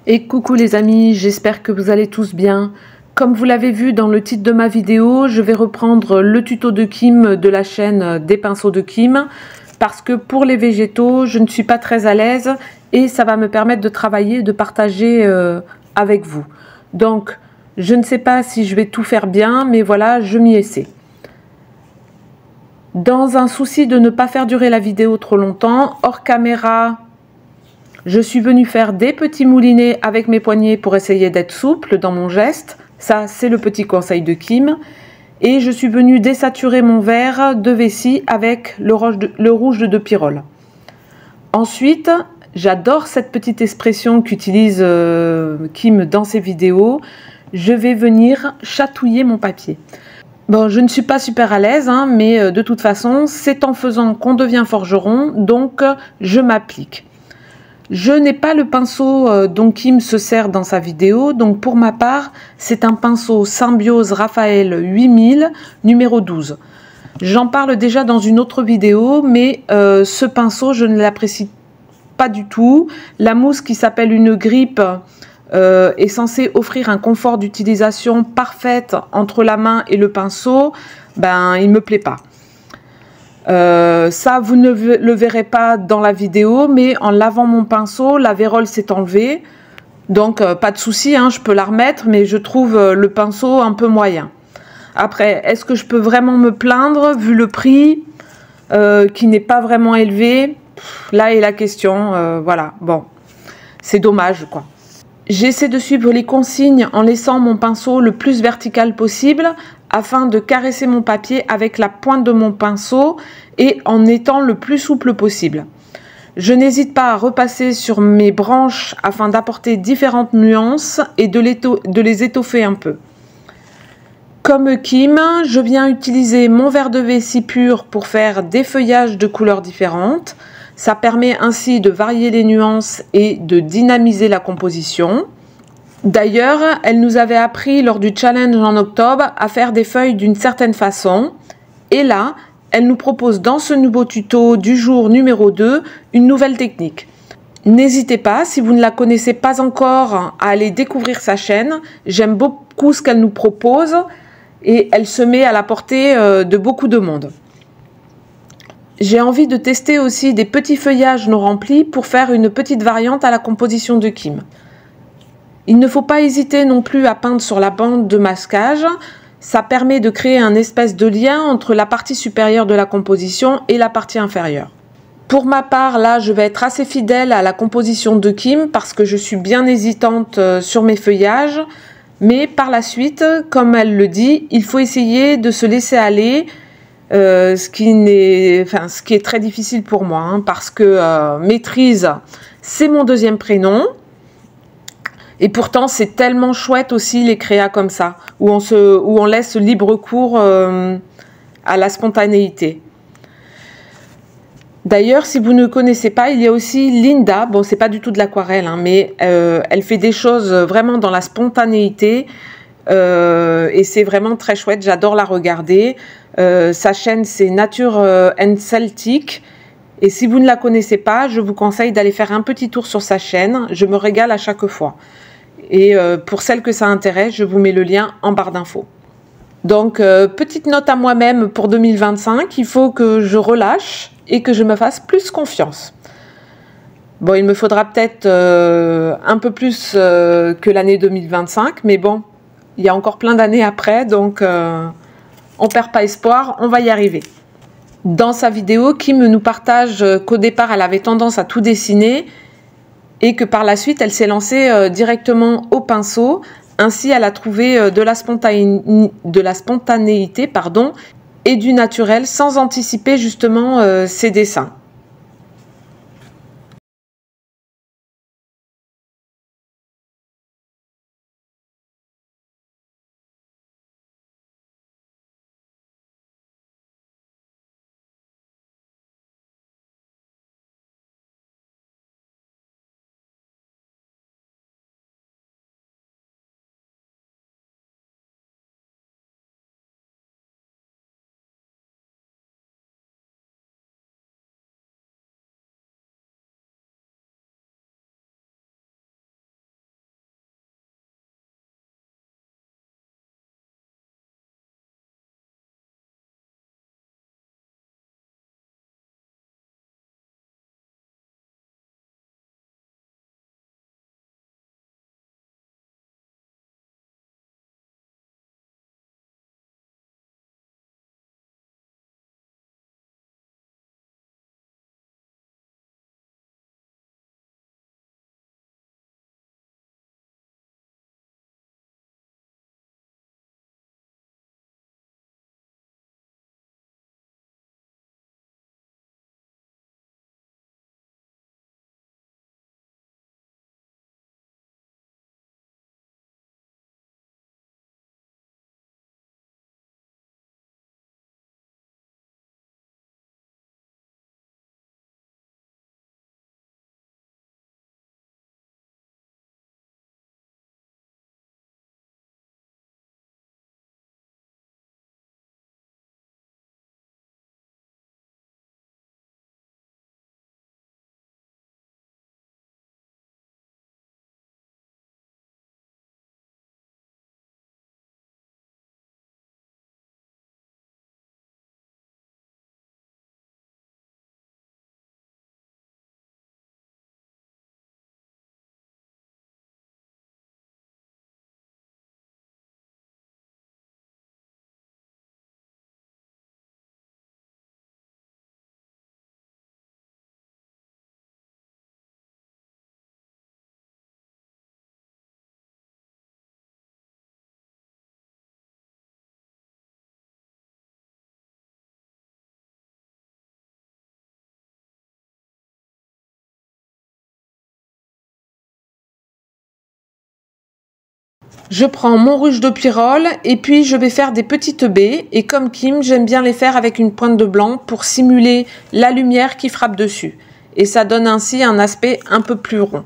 Et coucou les amis, j'espère que vous allez tous bien. Comme vous l'avez vu dans le titre de ma vidéo, je vais reprendre le tuto de Kim de la chaîne des pinceaux de Kim parce que pour les végétaux, je ne suis pas très à l'aise et ça va me permettre de travailler, de partager avec vous. Donc, je ne sais pas si je vais tout faire bien, mais voilà, je m'y essaie. Dans un souci de ne pas faire durer la vidéo trop longtemps, hors caméra, je suis venue faire des petits moulinets avec mes poignets pour essayer d'être souple dans mon geste. Ça, c'est le petit conseil de Kim. Et je suis venue désaturer mon verre de vessie avec le rouge de Pyrrole. Ensuite, j'adore cette petite expression qu'utilise Kim dans ses vidéos. Je vais venir chatouiller mon papier. Bon, je ne suis pas super à l'aise, hein, mais de toute façon, c'est en faisant qu'on devient forgeron, donc je m'applique. Je n'ai pas le pinceau dont Kim se sert dans sa vidéo, donc pour ma part, c'est un pinceau Symbiose Raphaël 8000 numéro 12. J'en parle déjà dans une autre vidéo, mais ce pinceau, je ne l'apprécie pas du tout. La mousse qui s'appelle une grippe est censée offrir un confort d'utilisation parfaite entre la main et le pinceau. Ben, il ne me plaît pas. Ça, vous ne le verrez pas dans la vidéo, mais en lavant mon pinceau, la vérole s'est enlevée. Donc, pas de souci, hein, je peux la remettre, mais je trouve le pinceau un peu moyen. Après, est-ce que je peux vraiment me plaindre, vu le prix qui n'est pas vraiment élevé? Là est la question, voilà, bon, c'est dommage, quoi. J'essaie de suivre les consignes en laissant mon pinceau le plus vertical possible afin de caresser mon papier avec la pointe de mon pinceau et en étant le plus souple possible. Je n'hésite pas à repasser sur mes branches afin d'apporter différentes nuances et de les étoffer un peu. Comme Kim, je viens utiliser mon verre de vessie pur pour faire des feuillages de couleurs différentes. Ça permet ainsi de varier les nuances et de dynamiser la composition. D'ailleurs, elle nous avait appris lors du challenge en octobre à faire des feuilles d'une certaine façon. Et là, elle nous propose dans ce nouveau tuto du jour numéro 2 une nouvelle technique. N'hésitez pas, si vous ne la connaissez pas encore, à aller découvrir sa chaîne. J'aime beaucoup ce qu'elle nous propose et elle se met à la portée de beaucoup de monde. J'ai envie de tester aussi des petits feuillages non remplis pour faire une petite variante à la composition de Kim. Il ne faut pas hésiter non plus à peindre sur la bande de masquage. Ça permet de créer un espèce de lien entre la partie supérieure de la composition et la partie inférieure. Pour ma part, là, je vais être assez fidèle à la composition de Kim parce que je suis bien hésitante sur mes feuillages. Mais par la suite, comme elle le dit, il faut essayer de se laisser aller. Ce qui est très difficile pour moi, hein, parce que Maîtrise, c'est mon deuxième prénom. Et pourtant, c'est tellement chouette aussi les créas comme ça, où on laisse libre cours à la spontanéité. D'ailleurs, si vous ne connaissez pas, il y a aussi Linda. Bon, c'est pas du tout de l'aquarelle, hein, mais elle fait des choses vraiment dans la spontanéité. Et c'est vraiment très chouette, j'adore la regarder. Sa chaîne, c'est Nature and Celtic. Et si vous ne la connaissez pas, je vous conseille d'aller faire un petit tour sur sa chaîne. Je me régale à chaque fois. Et pour celles que ça intéresse, je vous mets le lien en barre d'infos. Donc, petite note à moi-même pour 2025, il faut que je relâche et que je me fasse plus confiance. Bon, il me faudra peut-être un peu plus que l'année 2025, mais bon, il y a encore plein d'années après, donc on ne perd pas espoir, on va y arriver. Dans sa vidéo, Kim nous partage qu'au départ, elle avait tendance à tout dessiner et que par la suite, elle s'est lancée directement au pinceau. Ainsi, elle a trouvé de la spontanéité, pardon, et du naturel sans anticiper justement ses dessins. Je prends mon rouge de pyrrole et puis je vais faire des petites baies. Et comme Kim, j'aime bien les faire avec une pointe de blanc pour simuler la lumière qui frappe dessus. Et ça donne ainsi un aspect un peu plus rond.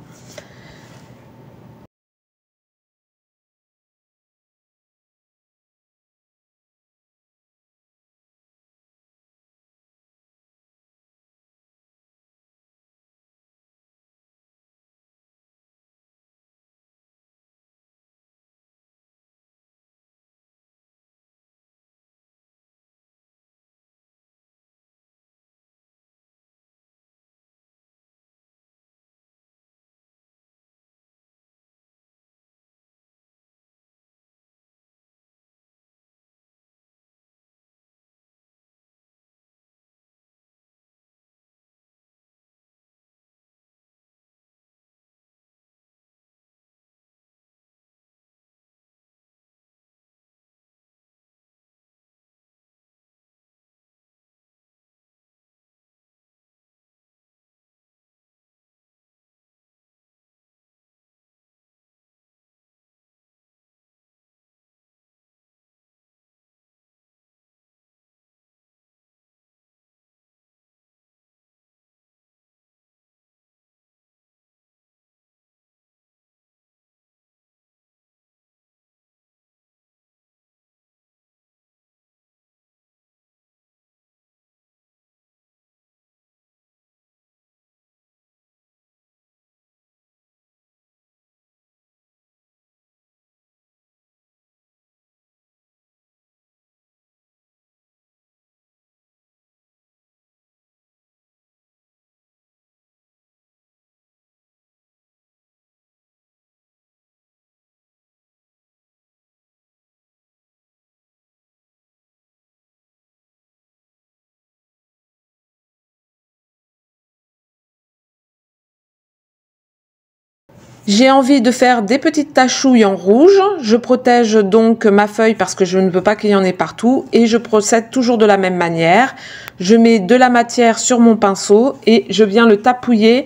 J'ai envie de faire des petites tachouilles en rouge. Je protège donc ma feuille parce que je ne veux pas qu'il y en ait partout. Et je procède toujours de la même manière. Je mets de la matière sur mon pinceau et je viens le tapouiller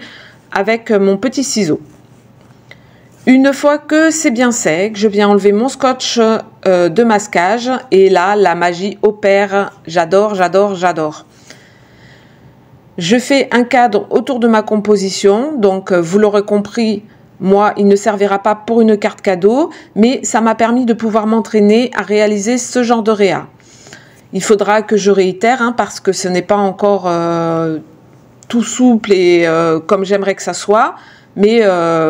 avec mon petit ciseau. Une fois que c'est bien sec, je viens enlever mon scotch de masquage. Et là, la magie opère. J'adore, j'adore, j'adore. Je fais un cadre autour de ma composition. Donc, vous l'aurez compris, moi, il ne servira pas pour une carte cadeau, mais ça m'a permis de pouvoir m'entraîner à réaliser ce genre de réa. Il faudra que je réitère parce que ce n'est pas encore tout souple et comme j'aimerais que ça soit. Mais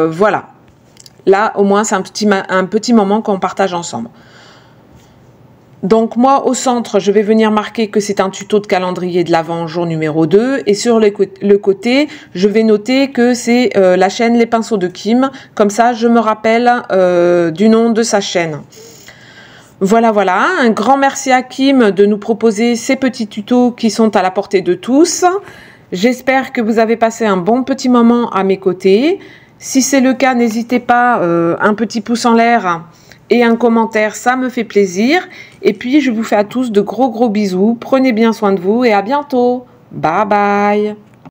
voilà, là au moins c'est un petit moment qu'on partage ensemble. Donc moi au centre, je vais venir marquer que c'est un tuto de calendrier de l'Avent jour numéro 2 et sur le côté, je vais noter que c'est la chaîne Les Pinceaux de Kim. Comme ça, je me rappelle du nom de sa chaîne. Voilà, voilà. Un grand merci à Kim de nous proposer ces petits tutos qui sont à la portée de tous. J'espère que vous avez passé un bon petit moment à mes côtés. Si c'est le cas, n'hésitez pas, un petit pouce en l'air et un commentaire, ça me fait plaisir. Et puis, je vous fais à tous de gros bisous. Prenez bien soin de vous et à bientôt. Bye bye.